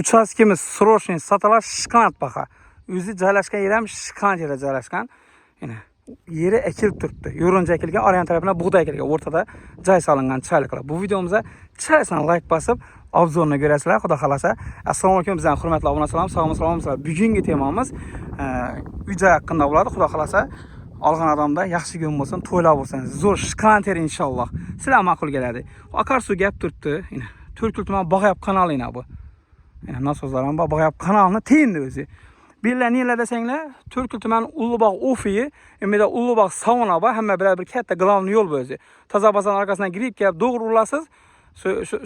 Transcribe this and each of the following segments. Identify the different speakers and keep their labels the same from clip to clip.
Speaker 1: Uchastkimiz srochniy satalar Shkanat baqa. O'zi joylashgan yer ham Shkanat yerda joylashgan. Yana yeri ekilib turibdi. Yo'rincha ekilgan, oryan tarafidan bug'doy ekilgan, o'rtada joy solingan chayliklar. Bu videomizda chiroyli like bosib obzorni ko'rasizlar, xudo xolasa. Assalomu alaykum, bizning hurmatli obunachilarim, sog'mi-salomatmisizlar. Bugungi temamiz uy-joy haqida bo'ladi, xudo xolasa. Olgan odamda yaxshi kun bo'lsin, to'ylab bo'lsin. Zo'r Shkanat yer inshaalloh. Sizlar ma'qul keladi. Akarsu gap turibdi. Yana Turkul tuman Bog'ayap kanali bu. Yana nosozlar ham Bog'ayap kanalini teyindi o'zi. Birlar nelar desanglar, Turkul tuman Ulug'bog' Ufiyi, endi Ulug'bog' Savunaba hamma bir katta glavni yo'l bu o'zi. Toza bazan orqasidan kirib kelib, to'g'ri urasiz.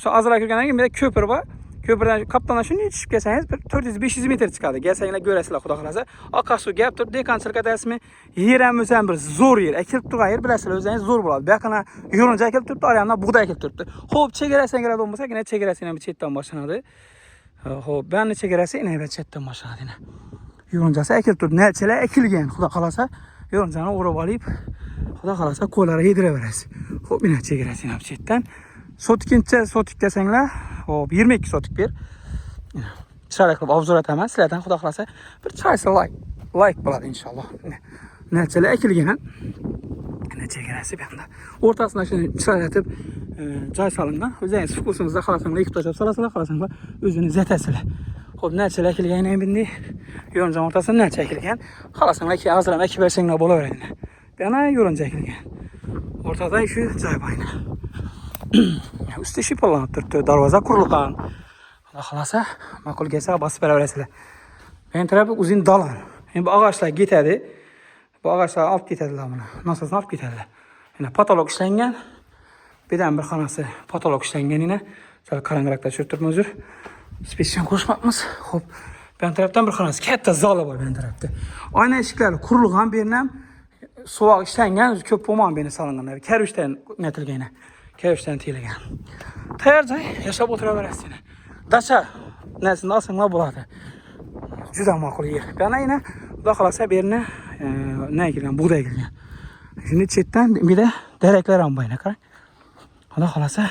Speaker 1: Shu azroq kirgandan keyin bir ko'pir bor. Ko'pirdan kaptandan shuni yetishib kelsangiz 400-500 metr chiqadi. Kelsanglar ko'rasizlar, xudo xolasa. Akarsu gap turib, dekanchilik adasimi, yer ham o'zam bir zo'r yer. Ekilib turgan yer bilasizlar, o'zingiz zo'r bo'ladi. Bu yoqdan yo'rincha ekilib turibdi, orqadan bug'doy ekilib turibdi. Xo'p, chegarasidan kiradi bo'lmasa, yana chegarasidan bir chetdan boshlanadi. Xo'p, bani chegarasi yana bir chetdan boshlanadi. Yo'rinchasi ekilib turibdi. Nelchalar ekilgan, xudo xolasa. Yo'rinchani o'rab olib, xudo xolasa qo'llari yediraverasiz. Xo'p, yana chegarasi ham chetdan. Sotikcha sotik desanglar, hop 22 sotik ber. Chiroyli qilib obzor etaman. Sizlardan xudo xolasa bir chiroyli like bo'ladi inshaalloh. Nechalar ekilgan. Chegarasi bu yerda. O'rtasida shuni chiroyli etib joy solingan. O'zingiz fokusingizda xolasanglar ikki to'shab solasizlar, xolasanglar o'zingiz yetasizlar. Xo'p, nechalar ekilgan endi yo'rincha o'rtasida necha ekilgan. Xolasanglar keyin azram ekib bersanglar bo'laveradi. Yana yo'rincha ekilgan. O'rtada shu joy bor. Usti shipollanib turibdi, darvoza qurilgan. Xudo xolasa, ma'qul kelsa bosib beraverasizlar. Men tarafı uzun dalon. Endi bu ağaçlar ketadi. Bu ağaçlar olib ketadilar buni. Nasosni olib ketadilar. Yana patolog ishlangan. Birdan bir xonasi patolog ishlangan yana. Sal qarangroqda tushirib turibmiz hozir. Spesial qo'shmoqmiz. Xo'p, bu tarafdan bir xonasi katta zali bor bu tarafda. Oyna eshiklari qurilgan, bu yerdan sovuq ishlangan, ko'p bo'lmagan beni solingan. Karvishdan netilgan. Kevishdan tiyilgan. Tayyor joy, yashab o'tiraverasiz. Dacha narsani olsanglar bo'ladi. Juda ma'qul yer. Yana yana xudo xolasa bu yerni nima ekilgan, bug'doy ekilgan. Shuni chetdan bir de daraklar ham bor, qarang. Xudo xolasa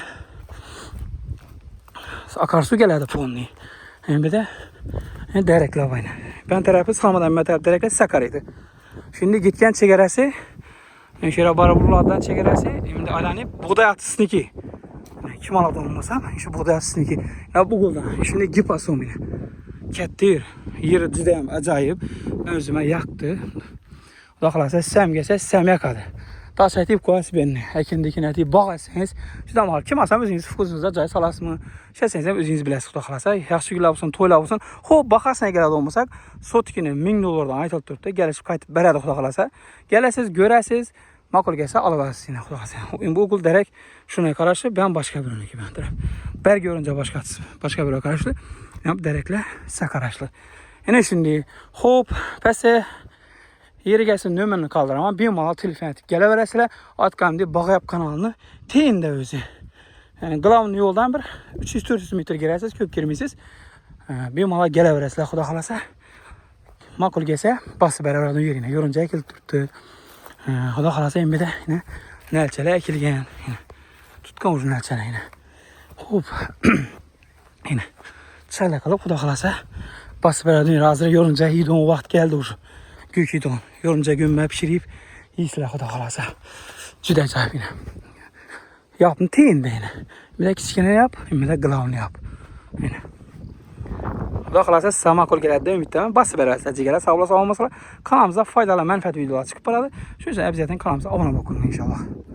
Speaker 1: akarsu keladi ponni. Bir de daraklar bor. Ben tarafı salmadan bu taraf daraklar sakar edi. Şimdi gitgan chegarasi Şöyle baraburlardan çekeresi, şimdi alanıp buğday atısınki. Kim aladı olmasam, şu buğday atısınki. Ya bu golda, şimdi gip asım yine. Kettir, yeri düzeyim acayip, özüme yaktı. Dağılasa sem gelse sem yakadı. Daha çaytip koyası beni, ekindikine deyip bağırsınız. Şu da var, kim asam özünüz fukusunuzda cay salasını, şeyseniz özünüz biləsiniz dağılasa. Yaxşı gülə olsun, toyla olsun. Xo'p, baxasına gələdə olmasak, sotkini $1000 aytılıb turibdi. Gəlişib qaytıb bərədi xuda qalasa. Gələsiz, görəsiz, ma'qul gəlsə alıversiz yine xuda qalasa. Bu okul derek şuna qarşı, ben başka birine ki ben taraf. Bər görünce başka birine qarşı, derekle sə qarşılı. Yine şimdi, xo'p, pəsə yeri gəlsin nömrəni qaldıramam. Bir mala telefon etib gələ verəsilər. Atqamdi Bog'ayap kanalını teyində özü. Yani glavni yoldan bir 300-400 metr girəsiz, köp girmisiz. Bir mala gələ verəsilər xuda xalasa. Ma'qul gəlsə basıb bərabərdən yerinə. Yo'rincha ekilib turibdi. Xuda xalasa endi də yine nəlçələr ekilgan. Tutqan uzun nəlçələr yine. Xo'p. Yine çayla qılıb xuda xalasa basıb bərabərdən hazır yo'rincha yeydigan vaqt gəldi уже. Gökidon, yo'rincha gömmə pişirib yeysizlər xuda xalasa. Juda ajoyib yine. Yapın teyinde yine. Bir de kichkina yap, bir de glavni yap. Yine. Xudo xolasa sizga ma'qul keladi deb umiddaman. Bosib berasizlar, jigarlar, sog' bo'lib, sog' bo'lmasizlar. Kanalimizda foydali, manfaatli videolar chiqib boradi. Shuning uchun obязательно kanalimizga obuna bo'lib qo'ying inshaalloh.